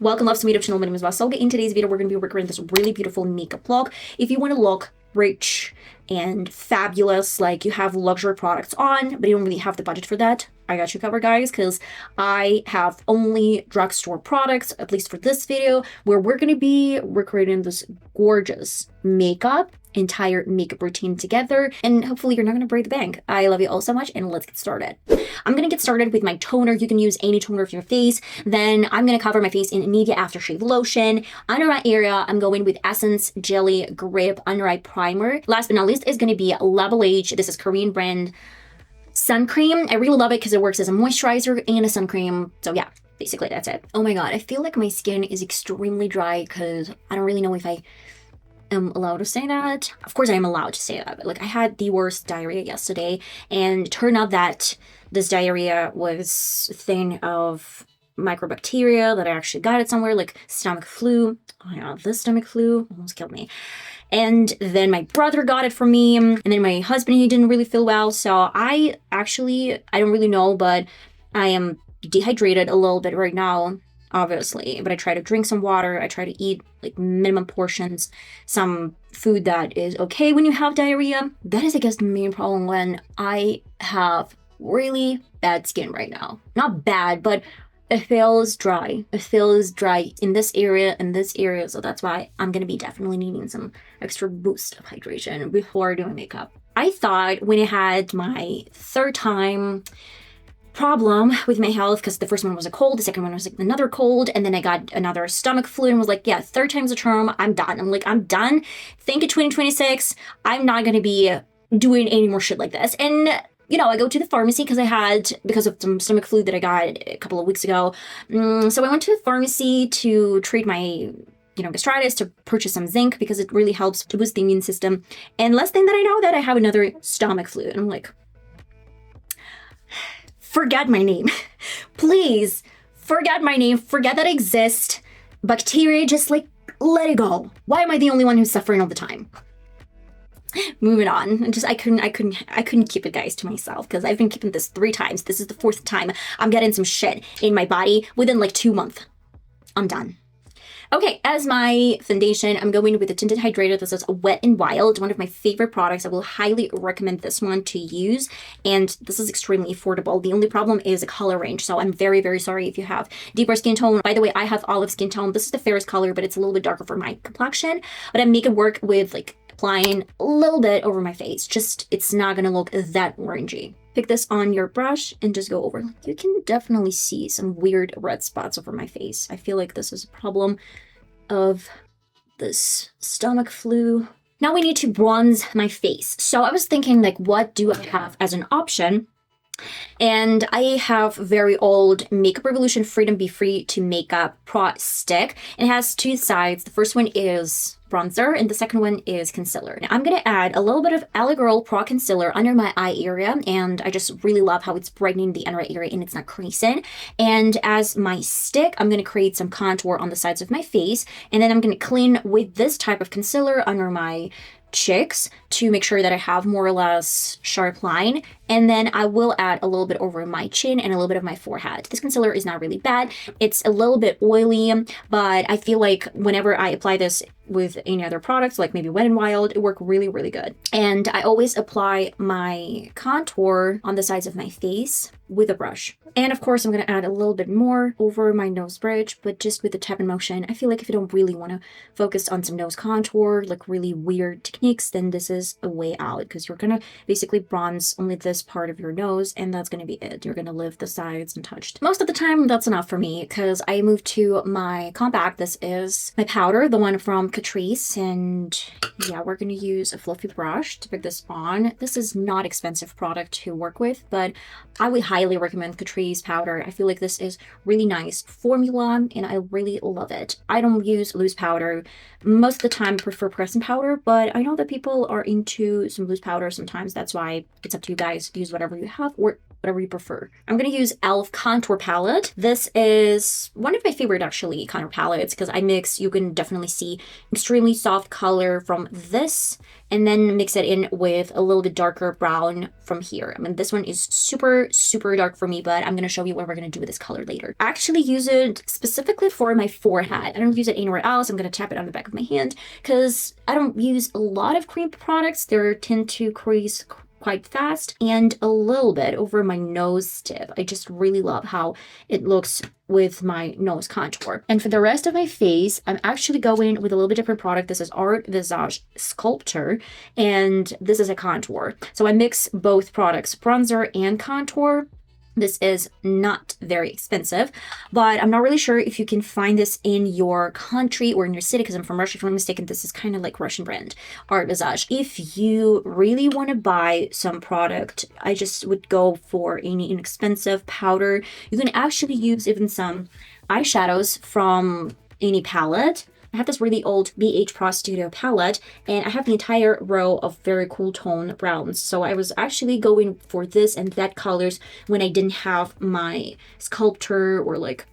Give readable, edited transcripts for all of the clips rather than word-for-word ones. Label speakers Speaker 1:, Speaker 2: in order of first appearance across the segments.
Speaker 1: Welcome loves to meetup channel. My name is VassaOlga. In today's video, we're going to be recording this really beautiful makeup vlog. If you want to look rich and fabulous, like you have luxury products on, but you don't really have the budget for that, I got you covered, guys, because I have only drugstore products, at least for this video, where we're going to be recreating this gorgeous entire makeup routine together, and hopefully you're not going to break the bank. I love you all so much, and let's get started. I'm going to get started with my toner. You can use any toner for your face. Then I'm going to cover my face in Nivea aftershave lotion. Under eye area, I'm going with Essence Jelly Grip Under Eye Primer. Last but not least is going to be Lebelage. This is Korean brand sun cream. I really love it because it works as a moisturizer and a sun cream. So yeah, basically that's it. Oh my god, I feel like my skin is extremely dry because I don't really know if I am allowed to say that. Of course I am allowed to say that, but like I had the worst diarrhea yesterday, and it turned out that this diarrhea was a thing of microbacteria, that I actually got it somewhere, like stomach flu. Oh my god, this stomach flu almost killed me. And then my brother got it from me, and then my husband, he didn't really feel well. So I don't really know, but I am dehydrated a little bit right now, obviously. But I try to drink some water. I try to eat like minimum portions, some food that is okay when you have diarrhea. That is, I guess, the main problem when I have really bad skin right now. Not bad, but it feels dry. It feels dry in this area and this area, so that's why I'm gonna be definitely needing some extra boost of hydration before doing makeup. I thought when I had my third time problem with my health, because the first one was a cold, the second one was like another cold, and then I got another stomach flu and was like, yeah, third time's a charm. I'm done. I'm done. Thank you, 2026. I'm not gonna be doing any more shit like this. And you know, I go to the pharmacy because of some stomach flu that I got a couple of weeks ago. So I went to the pharmacy to treat my, gastritis, to purchase some zinc because it really helps to boost the immune system. And last thing that I know that I have another stomach flu. And I'm like, forget my name. Please, forget my name. Forget that I exist. Bacteria, just like, let it go. Why am I the only one who's suffering all the time? Moving on. I couldn't keep it, guys, to myself, because I've been keeping this 3 times. This is the 4th time I'm getting some shit in my body within like 2 months. I'm done. Okay, as my foundation, I'm going with the tinted hydrator. This is a Wet n Wild, one of my favorite products. I will highly recommend this one to use, and this is extremely affordable. The only problem is the color range, so I'm very, very sorry if you have deeper skin tone. By the way, I have olive skin tone. This is the fairest color, but it's a little bit darker for my complexion, but I make it work with like applying a little bit over my face. Just, it's not gonna look that orangey. Pick this on your brush and just go over. You can definitely see some weird red spots over my face. I feel like this is a problem of this stomach flu. Now we need to bronze my face. So I was thinking, like, what do I have as an option? And I have very old Makeup Revolution Freedom Be Free to Makeup Pro Stick. It has 2 sides. The first one is bronzer and the second one is concealer. Now I'm going to add a little bit of L.A.Girl Pro.concealer under my eye area, and I just really love how it's brightening the under eye area and it's not creasing. And as my stick, I'm going to create some contour on the sides of my face, and then I'm going to clean with this type of concealer under my cheeks to make sure that I have more or less sharp line, and then I will add a little bit over my chin and a little bit of my forehead. This concealer is not really bad. It's a little bit oily, but I feel like whenever I apply this with any other products, like maybe Wet n Wild, it worked really, really good. And I always apply my contour on the sides of my face with a brush. And of course, I'm going to add a little bit more over my nose bridge, but just with the tapping motion. I feel like if you don't really want to focus on some nose contour, like really weird techniques, then this is a way out, because you're going to basically bronze only this part of your nose, and that's going to be it. You're going to lift the sides untouched. Most of the time, that's enough for me, because I moved to my compact. This is my powder, the one from Catrice, and yeah, we're going to use a fluffy brush to pick this on. This is not expensive product to work with, but I would highly recommend Catrice powder. I feel like this is really nice formula, and I really love it. I don't use loose powder. Most of the time I prefer pressing powder, but I know that people are into some loose powder sometimes. That's why it's up to you guys. Use whatever you have, or whatever you prefer. I'm going to use e.l.f. contour palette. This is one of my favorite actually contour palettes because I mix, you can definitely see extremely soft color from this and then mix it in with a little bit darker brown from here. I mean, this one is super, super dark for me, but I'm going to show you what we're going to do with this color later. I actually use it specifically for my forehead. I don't use it anywhere else. I'm going to tap it on the back of my hand because I don't use a lot of cream products. They tend to crease quite fast, and a little bit over my nose tip. I just really love how it looks with my nose contour. And for the rest of my face, I'm actually going with a little bit different product. This is Art-visage Sculptor, and this is a contour. So I mix both products, bronzer and contour. This is not very expensive, but I'm not really sure if you can find this in your country or in your city, because I'm from Russia. If I'm not mistaken, this is kind of like Russian brand, Art-visage. If you really want to buy some product, I just would go for any inexpensive powder. You can actually use even some eyeshadows from any palette. I have this really old BH Pro Studio palette, and I have the entire row of very cool tone browns. So I was actually going for this and that colors when I didn't have my sculptor or like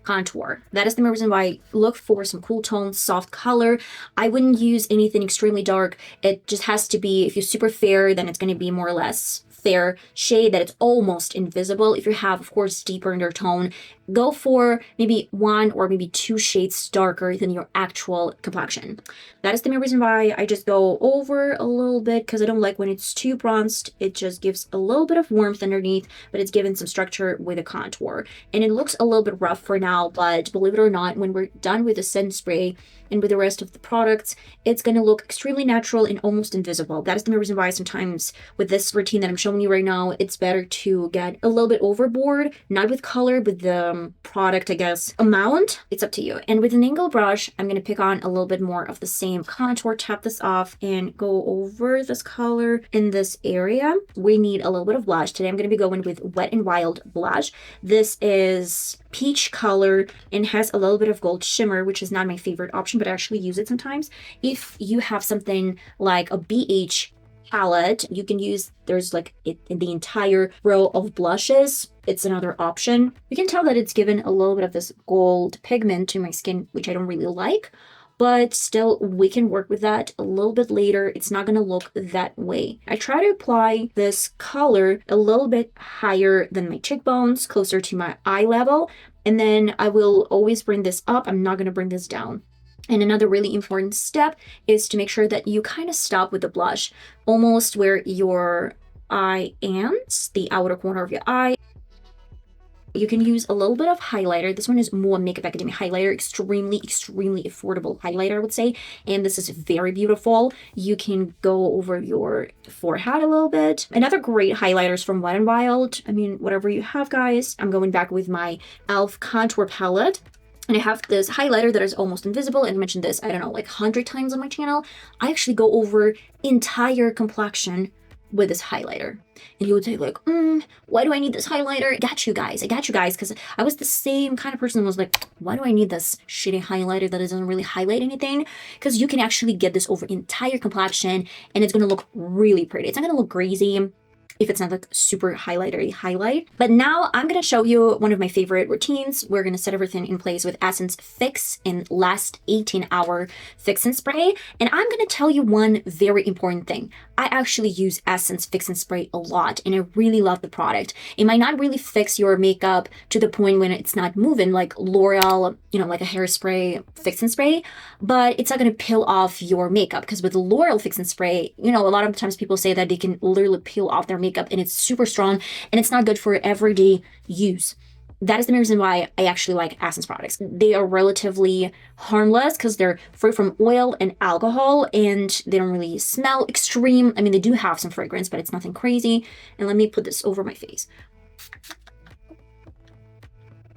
Speaker 1: contour. That is the main reason why I look for some cool tone, soft color. I wouldn't use anything extremely dark. It just has to be, if you're super fair, then it's going to be more or less fair shade that it's almost invisible. If you have, of course, deeper undertone, go for maybe 1 or maybe 2 shades darker than your actual complexion. That is the main reason why I just go over a little bit, because I don't like when it's too bronzed. It just gives a little bit of warmth underneath, but it's given some structure with a contour. And it looks a little bit rough for now, but believe it or not, when we're done with the setting spray and with the rest of the products, it's going to look extremely natural and almost invisible. That is the main reason why sometimes with this routine that I'm showing you right now, it's better to get a little bit overboard, not with color, but the product, I guess, amount. It's up to you. And with an angle brush, I'm going to pick on a little bit more of the same contour, tap this off, and go over this color in this area. We need a little bit of blush. Today I'm going to be going with Wet n Wild blush. This is peach color and has a little bit of gold shimmer, which is not my favorite option, but I actually use it sometimes. If you have something like a BH palette, you can use, there's like it in the entire row of blushes. It's another option. You can tell that it's given a little bit of this gold pigment to my skin, which I don't really like, but still we can work with that a little bit later. It's not going to look that way. I try to apply this color a little bit higher than my cheekbones, closer to my eye level, and then I will always bring this up. I'm not going to bring this down. And another really important step is to make sure that you kind of stop with the blush almost where your eye ends, the outer corner of your eye. You can use a little bit of highlighter. This one is MUA Makeup Academy highlighter. Extremely, extremely affordable highlighter, I would say. And this is very beautiful. You can go over your forehead a little bit. Another great highlighters from Wet n Wild. I mean, whatever you have, guys. I'm going back with my e.l.f. contour palette. And I have this highlighter that is almost invisible, and I mentioned this, I don't know, like 100 times on my channel. I actually go over entire complexion with this highlighter. And you would say like, why do I need this highlighter? I got you guys, because I was the same kind of person who was like, why do I need this shitty highlighter that doesn't really highlight anything? Because you can actually get this over entire complexion, and it's going to look really pretty. It's not going to look crazy if it's not like super highlightery highlight. But now I'm going to show you one of my favorite routines. We're going to set everything in place with Essence Fix and Last 18-Hour Fix and Spray. And I'm going to tell you one very important thing. I actually use Essence Fix and Spray a lot, and I really love the product. It might not really fix your makeup to the point when it's not moving like L'Oreal, you know, like a hairspray Fix and Spray, but it's not going to peel off your makeup, because with L'Oreal Fix and Spray, you know, a lot of times people say that they can literally peel off their makeup, and it's super strong, and it's not good for everyday use. That is the main reason why I actually like Essence products. They are relatively harmless because they're free from oil and alcohol, and they don't really smell extreme. I mean, they do have some fragrance, but it's nothing crazy. And let me put this over my face.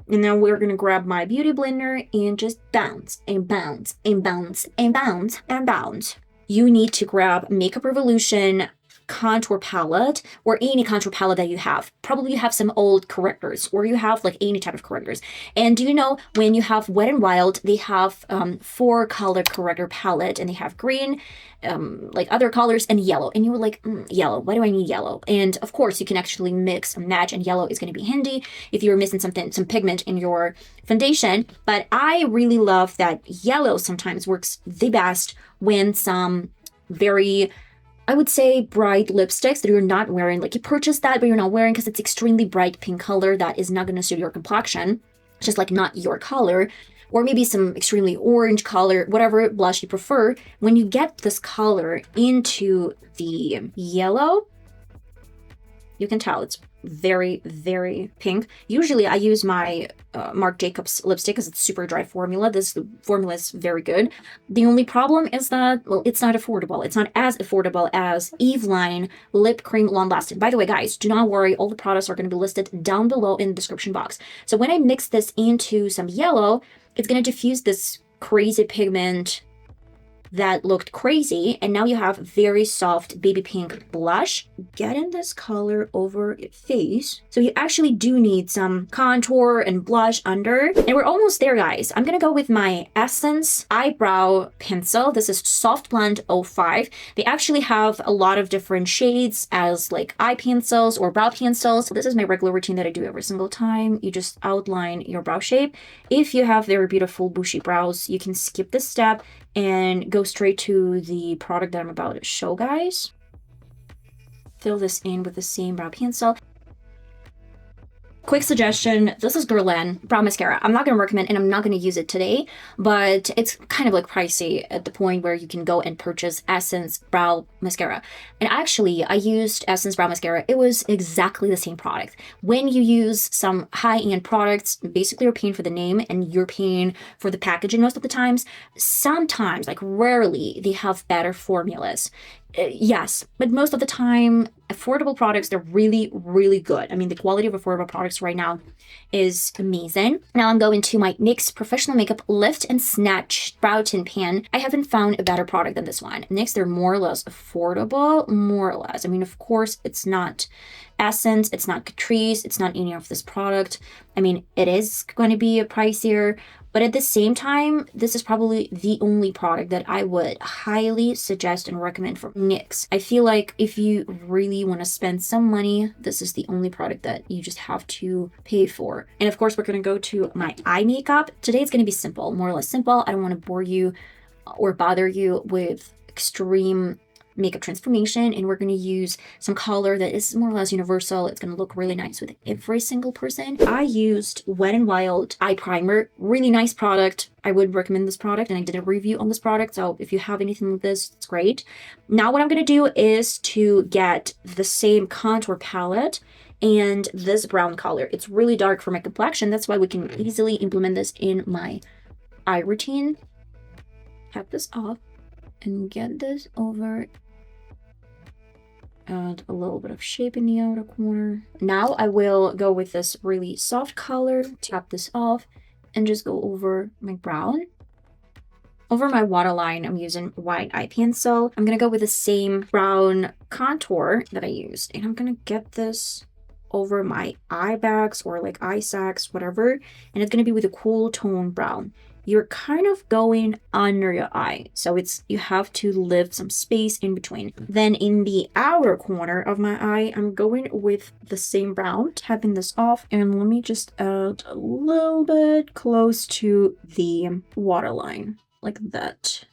Speaker 1: And now we're going to grab my beauty blender and just bounce and bounce and bounce and bounce and bounce. You need to grab Makeup Revolution contour palette or any contour palette that you have. Probably you have some old correctors or you have like any type of correctors. And do you know when you have Wet n Wild, they have 4-color corrector palette and they have green, like other colors, and yellow. And you were like, yellow, why do I need yellow? And of course you can actually mix and match, and yellow is going to be handy if you're missing something, some pigment in your foundation. But I really love that yellow sometimes works the best when some very, I would say, bright lipsticks that you're not wearing, like you purchased that but you're not wearing because it's extremely bright pink color that is not going to suit your complexion, just like not your color, or maybe some extremely orange color, whatever blush you prefer. When you get this color into the yellow, you can tell it's very, very pink. Usually I use my Marc Jacobs lipstick because it's super dry formula. This formula is very good. The only problem is that, well, it's not affordable. It's not as affordable as Eve line lip cream long lasting. By the way, guys, do not worry. All the products are going to be listed down below in the description box. So when I mix this into some yellow, it's going to diffuse this crazy pigment that looked crazy, and now you have very soft baby pink blush. Getting this color over your face, so you actually do need some contour and blush under. And we're almost there, guys. I'm gonna go with my Essence eyebrow pencil. This is Soft Blend 05. They actually have a lot of different shades as like eye pencils or brow pencils. So this is my regular routine that I do every single time. You just outline your brow shape. If you have very beautiful bushy brows, you can skip this step and go straight to the product that I'm about to show, guys. Fill this in with the same brow pencil. Quick suggestion, this is Guerlain brow mascara. I'm not going to recommend, and I'm not going to use it today, but it's kind of like pricey at the point where you can go and purchase Essence brow mascara. And actually, I used Essence brow mascara. It was exactly the same product. When you use some high-end products, basically you're paying for the name and you're paying for the packaging most of the times. Sometimes, like rarely, they have better formulas. Yes, but most of the time, affordable products, they're really, really good. I mean, the quality of affordable products right now is amazing. Now I'm going to my NYX Professional Makeup Lift and Snatch Brow Tint Pan. I haven't found a better product than this one. NYX, they're more or less affordable, more or less. I mean, of course, it's not Essence, it's not Catrice, it's not any of this product. I mean, it is going to be pricier, but at the same time, this is probably the only product that I would highly suggest and recommend from NYX. I feel like if you really want to spend some money, this is the only product that you just have to pay for. And of course, we're going to go to my eye makeup. Today it's going to be simple, more or less simple. I don't want to bore you or bother you with extreme makeup transformation, and we're going to use some color that is more or less universal. It's going to look really nice with every single person. I used Wet n Wild eye primer, really nice product. I would recommend this product, and I did a review on this product, so if you have anything like this, it's great. Now what I'm going to do is to get the same contour palette and this brown color. It's really dark for my complexion, that's why we can easily implement this in my eye routine. Tap this off and get this over. Add a little bit of shape in the outer corner. Now I will go with this really soft color, tap this off, and just go over my brown. Over my waterline, I'm using white eye pencil. I'm gonna go with the same brown contour that I used, and I'm gonna get this over my eye bags or like eye sacs, whatever, and it's gonna be with a cool tone brown. You're kind of going under your eye, so you have to leave some space in between. Then in the outer corner of my eye, I'm going with the same brown, tapping this off, and let me just add a little bit close to the waterline, like that.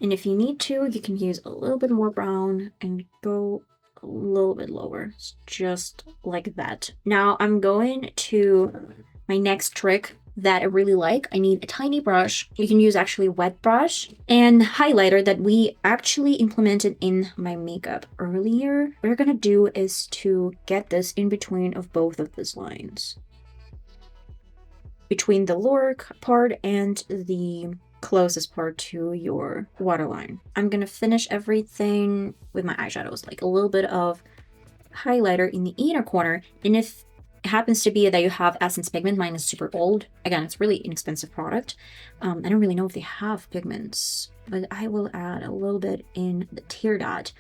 Speaker 1: And if you need to, you can use a little bit more brown and go a little bit lower, just like that. Now I'm going to my next trick that I really like. I need a tiny brush. You can use actually a wet brush and highlighter that we actually implemented in my makeup earlier. What we're gonna do is to get this in between of both of these lines, between the lower part and the closest part to your waterline. I'm gonna finish everything with my eyeshadows, like a little bit of highlighter in the inner corner. And if it happens to be that you have Essence pigment, mine is super old. Again, it's really inexpensive product. I don't really know if they have pigments, but I will add a little bit in the tear dot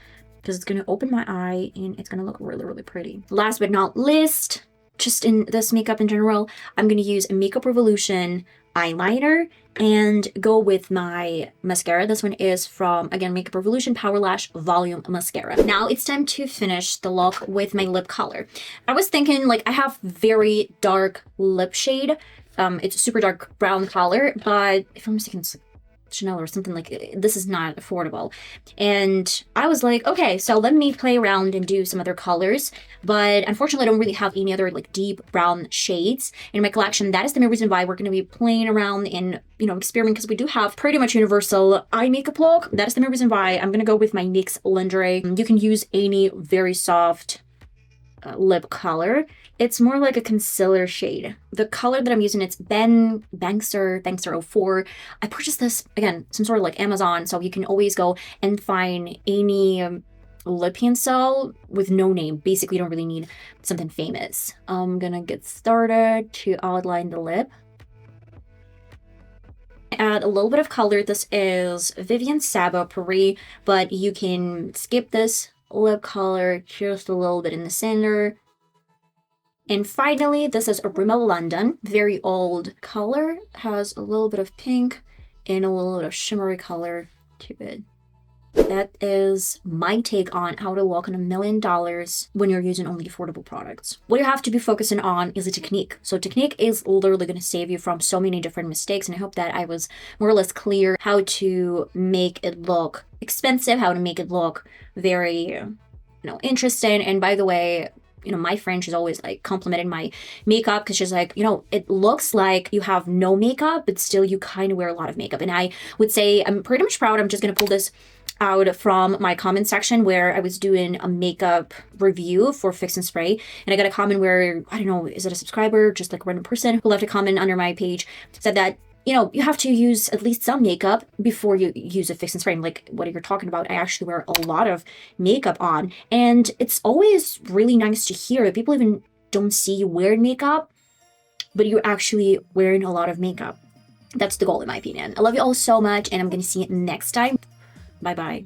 Speaker 1: because it's going to open my eye and it's going to look really, really pretty. Last but not least, just in this makeup in general, I'm going to use a Makeup Revolution eyeliner and go with my mascara. This one is from, again, Makeup Revolution Power Lash Volume Mascara. Now it's time to finish the look with my lip color. I was thinking, like, I have very dark lip shade. It's a super dark brown color, but if I'm mistaken, it's Chanel or something, like this is not affordable. And I was like, okay, so let me play around and do some other colors, but unfortunately I don't really have any other like deep brown shades in my collection. That is the main reason why we're going to be playing around and, you know, experiment, because we do have pretty much universal eye makeup look. That is the main reason why I'm going to go with my NYX Lingerie. You can use any very soft lip color. It's more like a concealer shade. The color that I'm using, it's Bankster 04. I purchased this, again, some sort of like Amazon, so you can always go and find any lip pencil with no name. Basically, you don't really need something famous. I'm gonna get started to outline the lip. Add a little bit of color. This is Vivienne Sabo Paris, but you can skip this lip color just a little bit in the center. And finally, this is Rimmel London, very old color, has a little bit of pink and a little bit of shimmery color to it. That is my take on how to look on $1 million when you're using only affordable products. What you have to be focusing on is the technique. So technique is literally going to save you from so many different mistakes, and I hope that I was more or less clear how to make it look expensive, how to make it look very, you know, interesting. And by the way, you know, my friend, she's always like complimenting my makeup, because she's like, you know, it looks like you have no makeup, but still you kind of wear a lot of makeup. And I would say I'm pretty much proud. I'm just going to pull this out from my comment section where I was doing a makeup review for Fix and Spray. And I got a comment where, I don't know, is it a subscriber, just like a random person who left a comment under my page, said that, you know, you have to use at least some makeup before you use a Fix and Spray. I'm like, what are you talking about? I actually wear a lot of makeup on. And it's always really nice to hear that people even don't see you wearing makeup, but you're actually wearing a lot of makeup. That's the goal, in my opinion. I love you all so much, and I'm going to see you next time. Bye-bye.